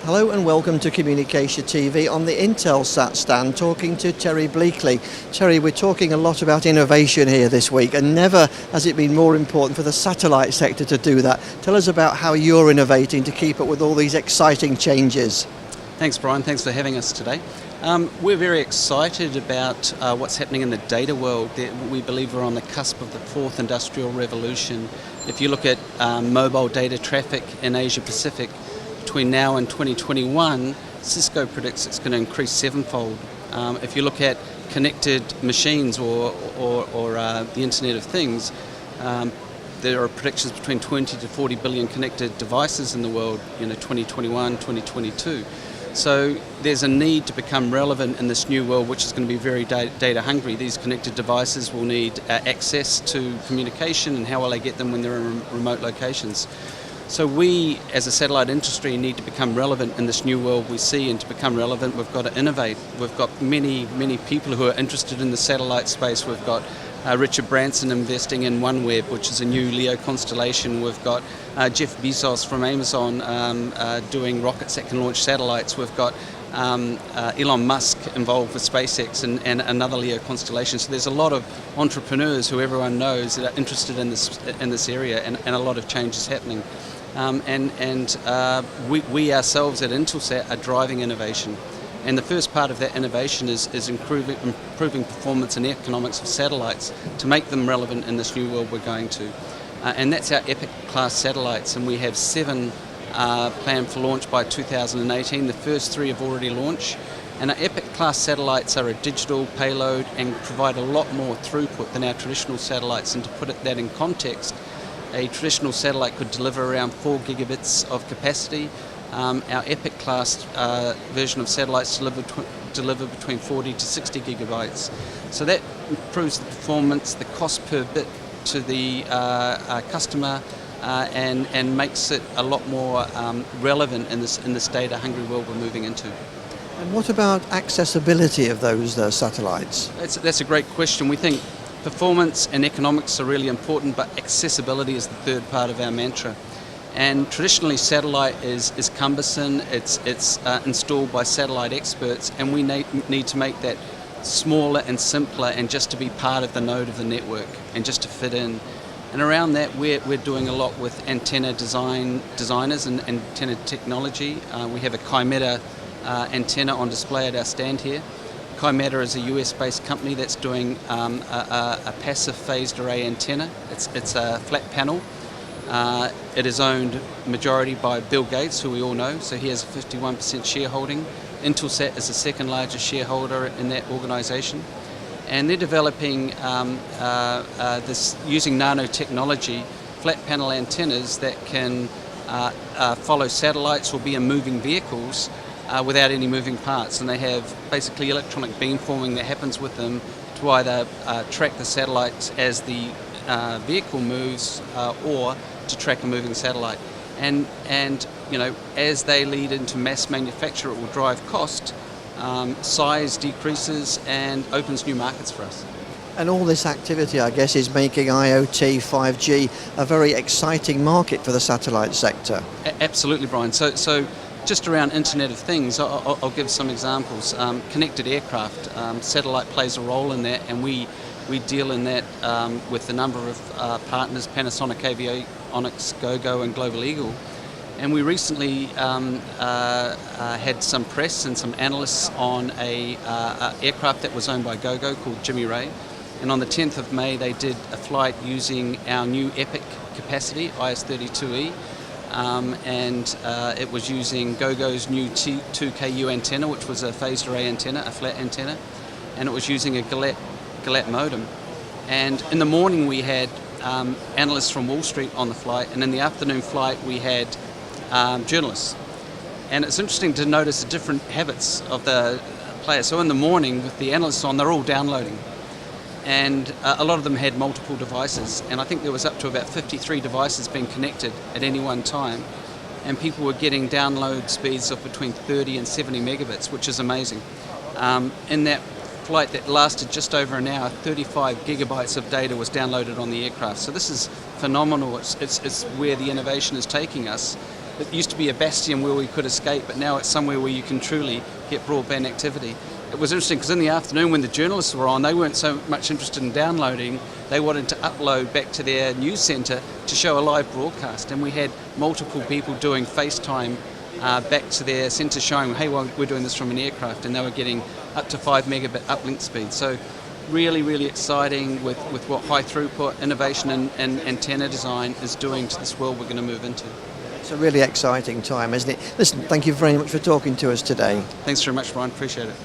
Hello and welcome to Communicasia TV on the Intelsat stand, talking to Terry Bleakley. Terry, we're talking a lot about innovation here this week, and never has it been more important for the satellite sector to do that. Tell us about how you're innovating to keep up with all these exciting changes. Thanks, Brian. Thanks for having us today. We're very excited about what's happening in the data world. We believe we're on the cusp of the fourth industrial revolution. If you look at mobile data traffic in Asia Pacific, between now and 2021, Cisco predicts it's going to increase sevenfold. If you look at connected machines or the Internet of Things, there are predictions between 20 to 40 billion connected devices in the world, 2021, 2022. So there's a need to become relevant in this new world, which is going to be very data hungry. These connected devices will need access to communication, and how will they get them when they're in remote locations? So we, as a satellite industry, need to become relevant in this new world we see, and to become relevant, we've got to innovate. We've got many people who are interested in the satellite space. We've got Richard Branson investing in OneWeb, which is a new LEO constellation. We've got Jeff Bezos from Amazon doing rockets that can launch satellites. We've got Elon Musk involved with SpaceX and another LEO constellation. So there's a lot of entrepreneurs who everyone knows that are interested in this area, and a lot of change is happening. We ourselves at Intelsat are driving innovation. And the first part of that innovation is improving performance and economics of satellites to make them relevant in this new world we're going to. And that's our Epic class satellites, and we have 7 planned for launch by 2018. The first 3 have already launched. And our Epic class satellites are a digital payload and provide a lot more throughput than our traditional satellites. And to put that in context, a traditional satellite could deliver around 4 gigabits of capacity. Our Epic class version of satellites deliver between 40 to 60 gigabytes. So that improves the performance, the cost per bit to the customer, and makes it a lot more relevant in this data-hungry world we're moving into. And what about accessibility of those satellites? That's a great question. We think performance and economics are really important, but accessibility is the third part of our mantra. And traditionally, satellite is cumbersome. It's installed by satellite experts, and we need to make that smaller and simpler, and just to be part of the node of the network, and just to fit in. And around that, we're doing a lot with antenna designers and antenna technology. We have a Chimera antenna on display at our stand here. Chimera is a US-based company that's doing a passive phased array antenna. It's a flat panel. It is owned majority by Bill Gates, who we all know, so he has a 51% shareholding. Intelsat is the second largest shareholder in that organisation. And they're developing this using nanotechnology, flat panel antennas that can follow satellites or be in moving vehicles without any moving parts. And they have basically electronic beamforming that happens with them to either track the satellites as the vehicle moves or to track a moving satellite. And as they lead into mass manufacture, it will drive cost. Size decreases and opens new markets for us. And all this activity, I guess, is making IoT, 5G a very exciting market for the satellite sector. Absolutely, Brian. So just around Internet of Things, I'll give some examples. Connected aircraft, satellite plays a role in that, and we deal in that with a number of partners, Panasonic Avionics, Gogo and Global Eagle. And we recently had some press and some analysts on a aircraft that was owned by Gogo called Jimmy Ray. And on the 10th of May, they did a flight using our new Epic capacity, IS-32E. And it was using Gogo's new 2KU antenna, which was a phased array antenna, a flat antenna. And it was using a Galat modem. And in the morning, we had analysts from Wall Street on the flight. And in the afternoon flight, we had journalists. And it's interesting to notice the different habits of the players. So in the morning, with the analysts on, they're all downloading. And a lot of them had multiple devices. And I think there was up to about 53 devices being connected at any one time. And people were getting download speeds of between 30 and 70 megabits, which is amazing. In that flight that lasted just over an hour, 35 gigabytes of data was downloaded on the aircraft. So this is phenomenal. It's where the innovation is taking us. it used to be a bastion where we could escape, but now it's somewhere where you can truly get broadband activity. It was interesting because in the afternoon when the journalists were on, they weren't so much interested in downloading. They wanted to upload back to their news centre to show a live broadcast, and we had multiple people doing FaceTime back to their centre showing, hey, well, we're doing this from an aircraft, and they were getting up to 5 megabit uplink speed. So really, really exciting with what high throughput, innovation and antenna design is doing to this world we're going to move into. It's a really exciting time, isn't it? Listen, thank you very much for talking to us today. Thanks very much, Ryan. Appreciate it.